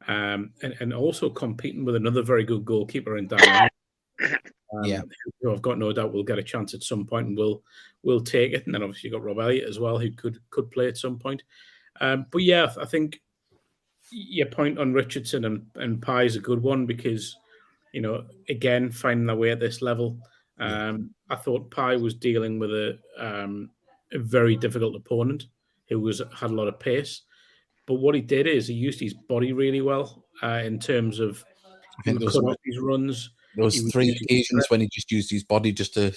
And also competing with another very good goalkeeper in Dan. Who I've got no doubt will get a chance at some point, and will take it. And then obviously you've got Rob Elliott as well, who could play at some point. But yeah, I think your point on Richardson and Pye is a good one, because again, finding their way at this level. I thought Pye was dealing with a very difficult opponent who had a lot of pace. But what he did is he used his body really well in terms of cut off his runs. There was 3 occasions when he just used his body just to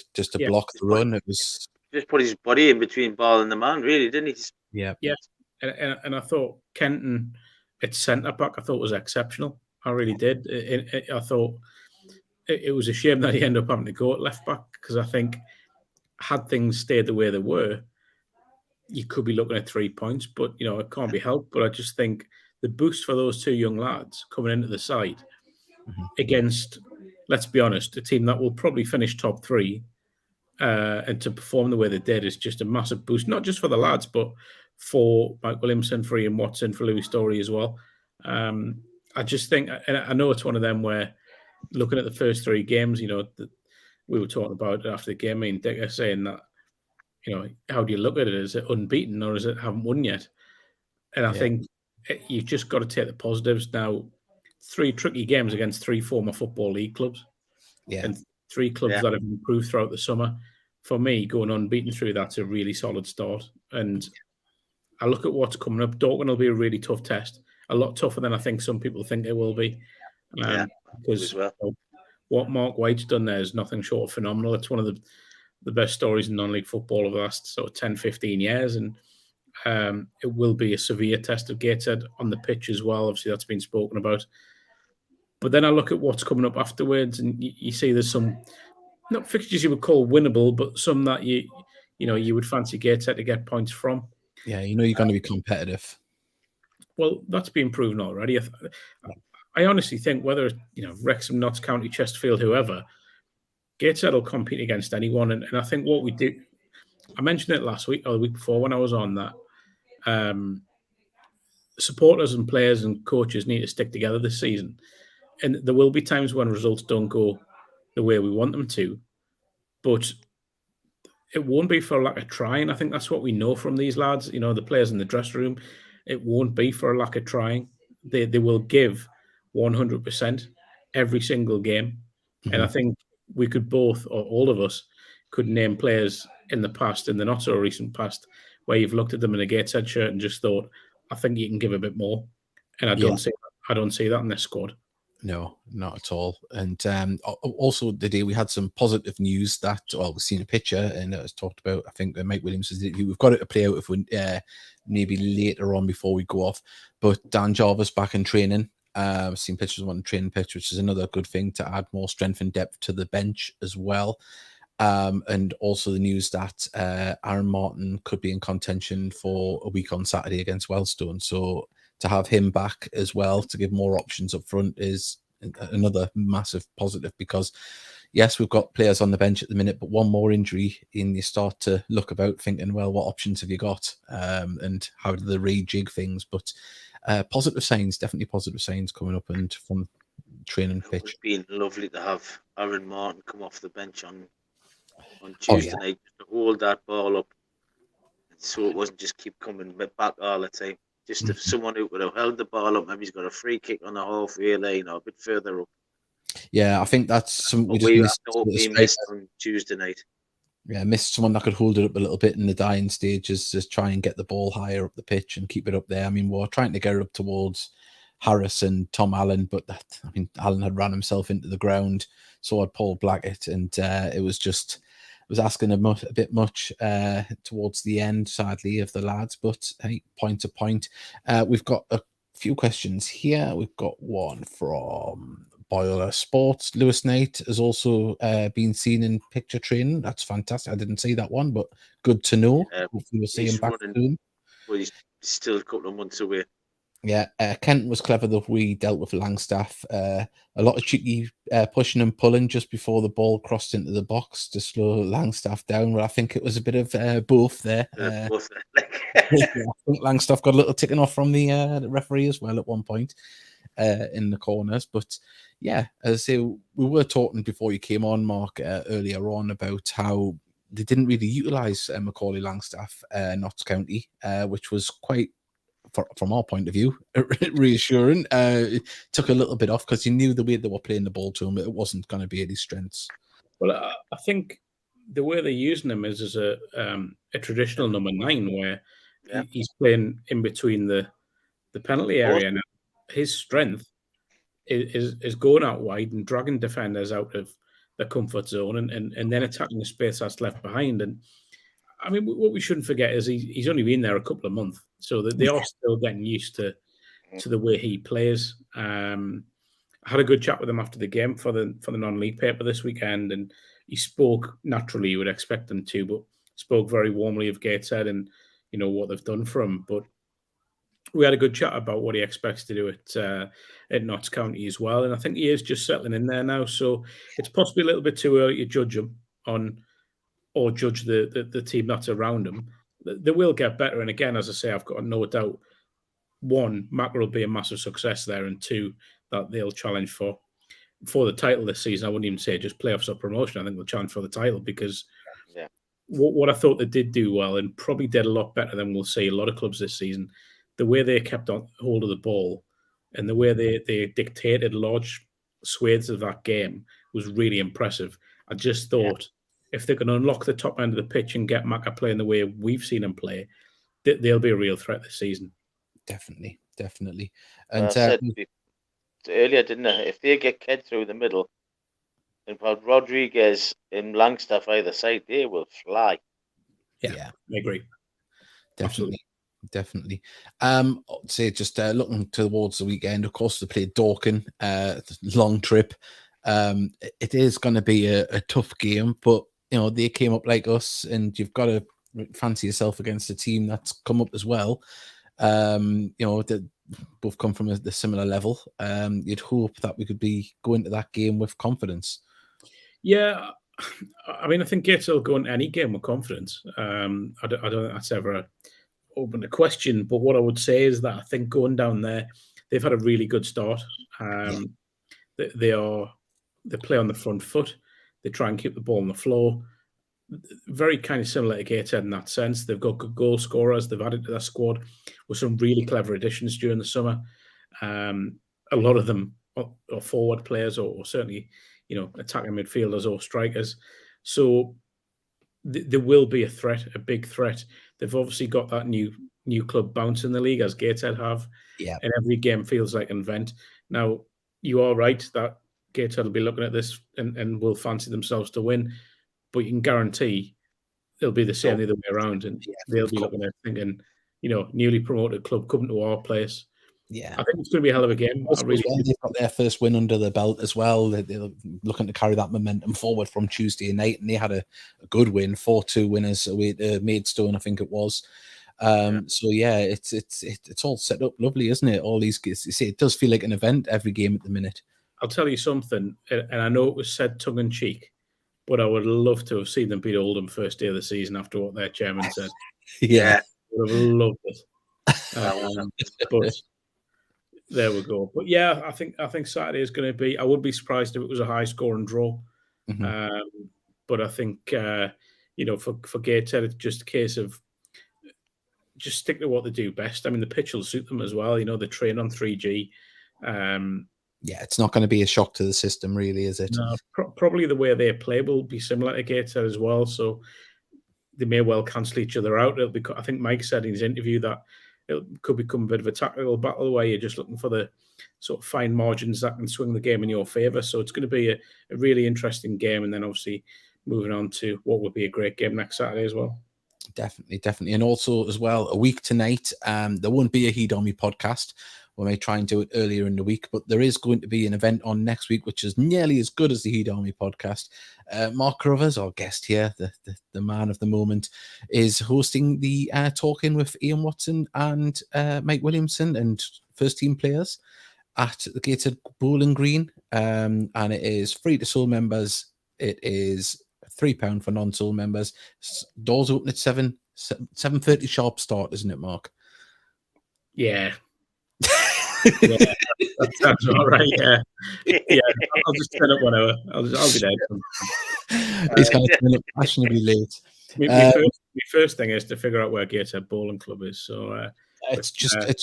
block the run. It was just put his body in between ball and the man, really, didn't he? Yeah. And I thought Kenton at centre back, I thought was exceptional. I really did. I thought it was a shame that he ended up having to go at left back, because I think had things stayed the way they were, you could be looking at 3 points. But it can't be helped. But I just think the boost for those 2 young lads coming into the side against, let's be honest, a team that will probably finish top 3, and to perform the way they did is just a massive boost, not just for the lads, but for Mike Williamson, for Ian Watson, for Louis Story as well. I just think, and I know it's one of them where, looking at the first 3 games, we were talking about after the game, and Dicker saying that, how do you look at it? Is it unbeaten, or is it haven't won yet? And I think you've just got to take the positives. Now, 3 tricky games against 3 former Football League clubs. And 3 clubs that have improved throughout the summer. For me, going unbeaten through that's a really solid start. And I look at what's coming up. Dorking will be a really tough test. A lot tougher than I think some people think it will be. Because what Mark White's done there is nothing short of phenomenal. It's one of the best stories in non-league football over the last 10, 15 years. And it will be a severe test of Gateshead on the pitch as well. Obviously, that's been spoken about. But then I look at what's coming up afterwards, and you see there's some, not fixtures you would call winnable, but some that you would fancy Gateshead to get points from. Yeah, you're going to be competitive. Well, that's been proven already. I honestly think whether Wrexham, Notts County, Chesterfield, whoever, Gateshead will compete against anyone. And I think what we do, I mentioned it last week or the week before when I was on that. Supporters and players and coaches need to stick together this season. And there will be times when results don't go the way we want them to, but it won't be for lack of trying. I think that's what we know from these lads, the players in the dressing room. It won't be for a lack of trying. They will give 100% every single game. And I think we could both, or all of us, could name players in the past, in the not so recent past, where you've looked at them in a Gateshead shirt and just thought, I think you can give a bit more. And I don't see that in this squad. No, not at all. And also today we had some positive news that, we've seen a picture and it was talked about. I think Mike Williams says we've got it to play out if we maybe later on before we go off. But Dan Jarvis back in training. I've seen pictures of one training pitch, which is another good thing to add more strength and depth to the bench as well. And also the news that Aaron Martin could be in contention for a week on Saturday against Wellstone. So to have him back as well, to give more options up front, is another massive positive, because yes, we've got players on the bench at the minute, but one more injury and you start to look about thinking, well, what options have you got? And how do they rejig things? But positive signs, definitely positive signs coming up and from training pitch. It's been lovely to have Aaron Martin come off the bench on on Oh, Tuesday night just to hold that ball up, so it wasn't just keep coming back all the time. Just if someone who would have held the ball up, maybe he's got a free kick on the halfway line or a bit further up. Yeah, I think that's something we But just I missed. hope we missed on Tuesday night. Yeah, missed someone that could hold it up a little bit in the dying stages, just try and get the ball higher up the pitch and keep it up there. I mean, we're trying to get it up towards Harris and Tom Allen, but Allen had ran himself into the ground, so had Paul Blackett, and it was asking a bit much towards the end, sadly, of the lads. But hey, point to point. We've got a few questions here. We've got one from Boiler Sports. Lewis Knight has also been seen in picture training. That's fantastic. I didn't see that one, but good to know. Hopefully we'll see him back soon. Well, he's still a couple of months away. Yeah, Kent was clever that we dealt with Langstaff. A lot of cheeky pushing and pulling just before the ball crossed into the box to slow Langstaff down. Well, I think it was a bit of both there. Yeah, I think Langstaff got a little ticking off from the referee as well at one point in the corners. But yeah, as I say, we were talking before you came on, Mark, earlier on about how they didn't really utilise Macaulay Langstaff, Notts County, which was quite, from our point of view, reassuring. It took a little bit off because you knew the way they were playing the ball to him, it wasn't going to be any strengths. Well, I think the way they're using him is as a traditional number 9, where he's playing in between the penalty area. Now, his strength is going out wide and dragging defenders out of the comfort zone and then attacking the space that's left behind. And I mean, what we shouldn't forget is he's only been there a couple of months, so that they are still getting used to the way he plays. I had a good chat with him after the game for the non-league paper this weekend, and he spoke naturally. You would expect him to, but spoke very warmly of Gateshead and what they've done for him. But we had a good chat about what he expects to do at Notts County as well, and I think he is just settling in there now. So it's possibly a little bit too early to judge him or judge the team that's around him. They will get better. And again, as I say, I've got no doubt, 1, Macra will be a massive success there, and 2, that they'll challenge for the title this season. I wouldn't even say just playoffs or promotion. I think they'll challenge for the title because what I thought they did do well, and probably did a lot better than we'll see a lot of clubs this season, the way they kept on hold of the ball and the way they dictated large swathes of that game was really impressive. I just thought if they can unlock the top end of the pitch and get Macca playing the way we've seen him play, they'll be a real threat this season. Definitely. And I said earlier, didn't I? If they get Ked through the middle and put Rodriguez and Langstaff either side, they will fly. Yeah, I agree. Definitely. I'd say just looking towards the weekend, of course, they played Dorking, long trip. It is going to be a tough game, but they came up like us, and you've got to fancy yourself against a team that's come up as well. That both come from the similar level. You'd hope that we could be going to that game with confidence. Yeah, I mean, I think Gateshead will go into any game with confidence. I don't think that's ever open to question. But what I would say is that I think going down there, they've had a really good start. They play on the front foot. They try and keep the ball on the floor. Very kind of similar to Gateshead in that sense. They've got good goal scorers. They've added to their squad with some really clever additions during the summer. A lot of them are forward players or certainly, attacking midfielders or strikers. So there will be a threat, a big threat. They've obviously got that new club bounce in the league, as Gateshead have. Yeah. And every game feels like an event. Now, you are right that Gateshead will be looking at this and will fancy themselves to win. But you can guarantee it'll be the same the other way around. And they'll be looking at thinking, newly promoted club coming to our place. Yeah. I think it's going to be a hell of a game. They've got their first win under the belt as well. They're looking to carry that momentum forward from Tuesday night, and they had a good win, 4-2 winners away at Maidstone, I think it was. So yeah, it's all set up lovely, isn't it? All these, you see, it does feel like an event every game at the minute. I'll tell you something, and I know it was said tongue in cheek, but I would love to have seen them beat Oldham first day of the season after what their chairman said. Yeah. I would have loved it. But there we go. But yeah, I think Saturday is going to be. I would be surprised if it was a high scoring draw. Mm-hmm. But I think for Gateshead, it's just a case of just stick to what they do best. I mean, the pitch will suit them as well. They train on 3G. It's not going to be a shock to the system, really, is it? No, probably the way they play will be similar to Gateshead as well. So they may well cancel each other out. It'll be. I think Mike said in his interview that it could become a bit of a tactical battle where you're just looking for the sort of fine margins that can swing the game in your favour. So it's going to be a really interesting game, and then obviously moving on to what will be a great game next Saturday as well. Definitely. And also as well, a week tonight, there won't be a Heed Army podcast. We may try and do it earlier in the week, but there is going to be an event on next week, which is nearly as good as the Heed Army podcast. Mark Carruthers, our guest here, the man of the moment, is hosting the Talking with Ian Watson and Mike Williamson and first team players at the Gateshead Bowling Green. And it is free to Soul members. It is £3 for non-Soul members. Doors open at 7:30 sharp start, isn't it, Mark? Yeah. Yeah, that sounds all right. Yeah. I'll just turn up whenever. I'll be there. He's going to turn up fashionably late. My first thing is to figure out where Gateshead Bowling Club is. So it's just. I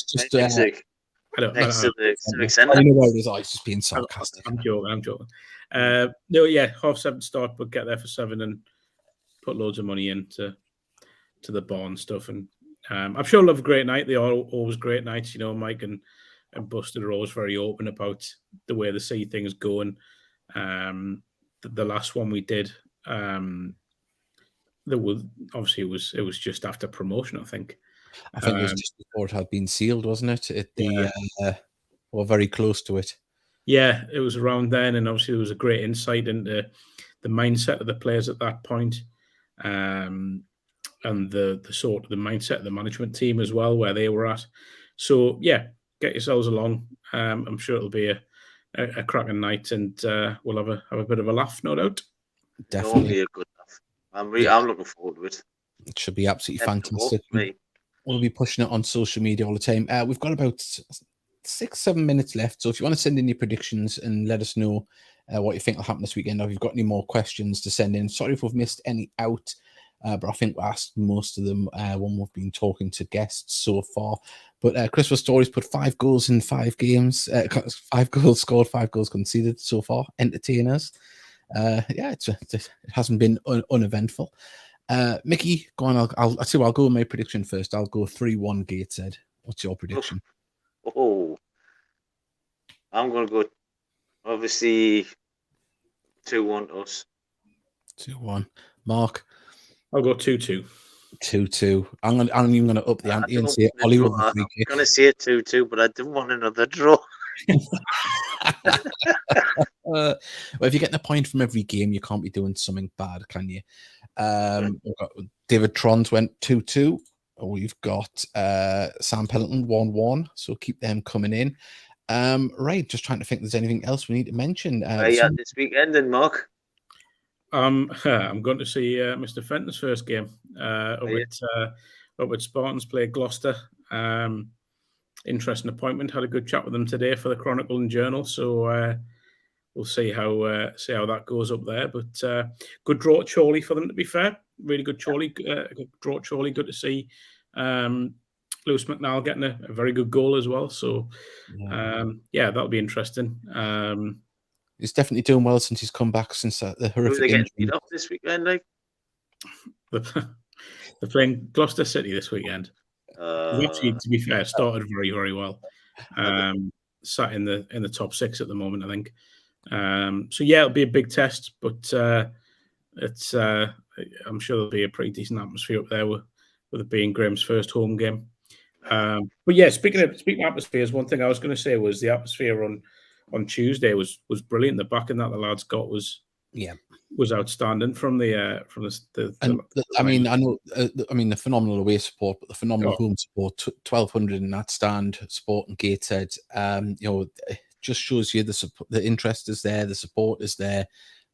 don't know. Next to the Civic I Centre. don't know why it was just being sarcastic. I'm joking. No, 7:30 start, but get there for 7 and put loads of money into the bar and stuff. And I'm sure they'll have a great night. They are always great nights. Mike and Busted are always very open about the way they see things going. The last one we did, there was obviously it was just after promotion, I think. I think it was just before it had been sealed, wasn't it? Or very close to it. Yeah, it was around then, and obviously there was a great insight into the mindset of the players at that point, and the mindset of the management team as well, where they were at. So yeah, get yourselves along. I'm sure it'll be a cracking night, and we'll have a bit of a laugh, no doubt. Definitely, It'll be a good laugh. I'm looking forward to it. It should be absolutely fantastic. We'll be pushing it on social media all the time. We've got about 6-7 minutes left. So if you want to send in your predictions and let us know what you think will happen this weekend, or if you've got any more questions to send in. Sorry if we've missed any out, but I think we asked most of them when we've been talking to guests so far. But Christopher Story's put 5 goals in 5 games, 5 goals scored, 5 goals conceded so far. Entertainers. It hasn't been uneventful. Mickey, go on. I'll go with my prediction first. I'll go 3-1 Gateshead. What's your prediction? Oh, I'm going to go, obviously, 2-1 us. 2-1. Mark? I'll go 2-2. 2-2. I'm even going to up the ante and say Ollie will I'm going to say 2-2, but I didn't want another draw. Well, if you're getting a point from every game, you can't be doing something bad, can you? We've got David Trons went 2-2. We've got Sam Pendleton 1-1, so keep them coming in. Right, just trying to think if there's anything else we need to mention. This weekend, then, Mark. I'm going to see Mr. Fenton's first game up at Spartans, play Gloucester. Interesting appointment. Had a good chat with them today for the Chronicle and Journal, so we'll see how that goes up there. But good draw at Chorley for them, to be fair. Really good Chorley. Draw at Chorley. Good to see Lewis McNall getting a very good goal as well. So that'll be interesting. He's definitely doing well since he's come back since the horrific injury. They beat up this weekend, like? They're playing Gloucester City this weekend. Actually, to be fair, started very, very well. Sat in the top 6 at the moment, I think. So yeah, it'll be a big test, but it's I'm sure there'll be a pretty decent atmosphere up there with it being Graham's first home game. But yeah, speaking of atmospheres, one thing I was going to say was the atmosphere on Tuesday was brilliant. The backing that the lads got was outstanding from the. I mean, I know. The phenomenal away support, but the phenomenal home support. 1,200 in that stand, supporting Gateshead. It just shows you the interest is there, the support is there.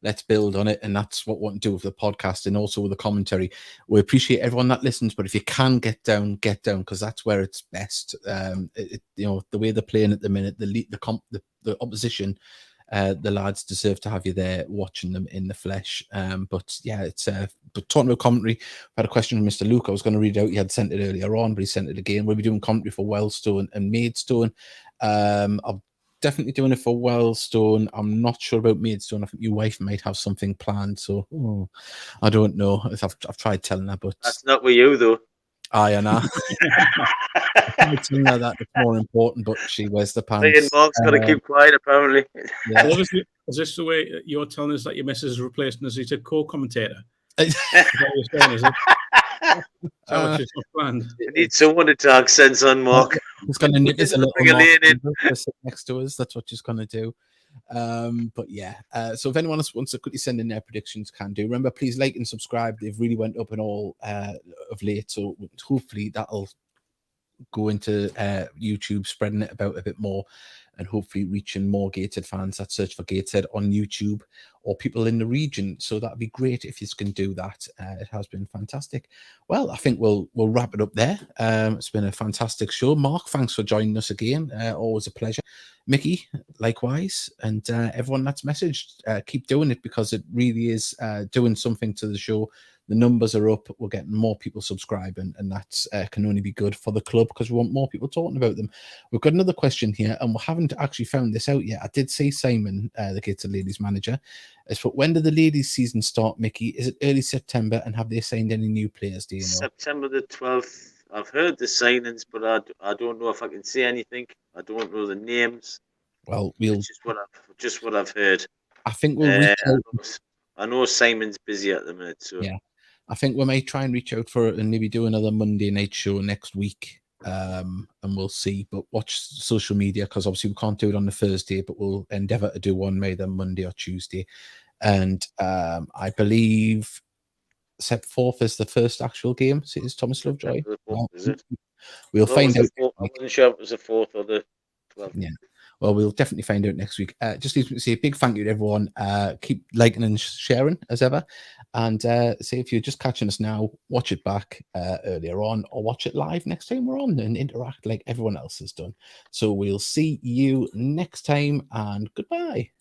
Let's build on it, and that's what we want to do with the podcast and also with the commentary. We appreciate everyone that listens, but if you can get down, because that's where it's best. The way they're playing at the minute, the opposition the lads deserve to have you there watching them in the flesh. But yeah, it's but talking about commentary, I had a question from Mr. Luke. I was going to read it out. He had sent it earlier on, but he sent it again. We'll be doing commentary for Wellstone and Maidstone. I'll definitely doing it for Wellstone. I'm not sure about Maidstone. I think your wife might have something planned, so I don't know. I've tried telling her, but that's not with you though. I know. I telling her that it's more important, but she wears the pants. Me and Mark's got to keep quiet, apparently. Yeah. Well, is this the way you're telling us that your missus is replacing us as a co-commentator? Is that what you're saying, is it? Is that what she's got planned? You need someone to talk sense on, Mark. He's going to nick us a little Bring a lane in. more sit next to us. That's what she's going to do. But yeah, so if anyone else wants to quickly send in their predictions, can do. Remember, please like and subscribe. They've really went up and all of late, so hopefully that'll go into YouTube, spreading it about a bit more, and hopefully reaching more Gateshead fans that search for Gateshead on YouTube or people in the region. So that'd be great if you can do that. It has been fantastic. Well, I think we'll wrap it up there. It's been a fantastic show. Mark, thanks for joining us again. Always a pleasure. Mickey, likewise, and everyone that's messaged, keep doing it, because it really is doing something to the show. The numbers are up. We're getting more people subscribing, and that can only be good for the club, because we want more people talking about them. We've got another question here, and we haven't actually found this out yet. I did say Simon, the Gateshead ladies manager, is for when did the ladies season start, Mickey? Is it early September, and have they signed any new players? Do you know? September the 12th. I've heard the signings, but I don't know if I can say anything. I don't know the names. Well, we'll just what I've heard. I think we'll reach out. I know Simon's busy at the minute, so yeah. I think we may try and reach out for it and maybe do another Monday night show next week, and we'll see. But watch social media, because obviously we can't do it on the Thursday, but we'll endeavour to do one either Monday or Tuesday. And I believe Sep 4th is the first actual game. So it's Thomas Lovejoy. Is it? We'll find out. I wasn't sure if it was the 4th or the 12th. Yeah. Well, we'll definitely find out next week. Just leaves me to say a big thank you to everyone. Keep liking and sharing as ever. And say if you're just catching us now, watch it back earlier on, or watch it live next time we're on, and interact like everyone else has done. So we'll see you next time, and goodbye.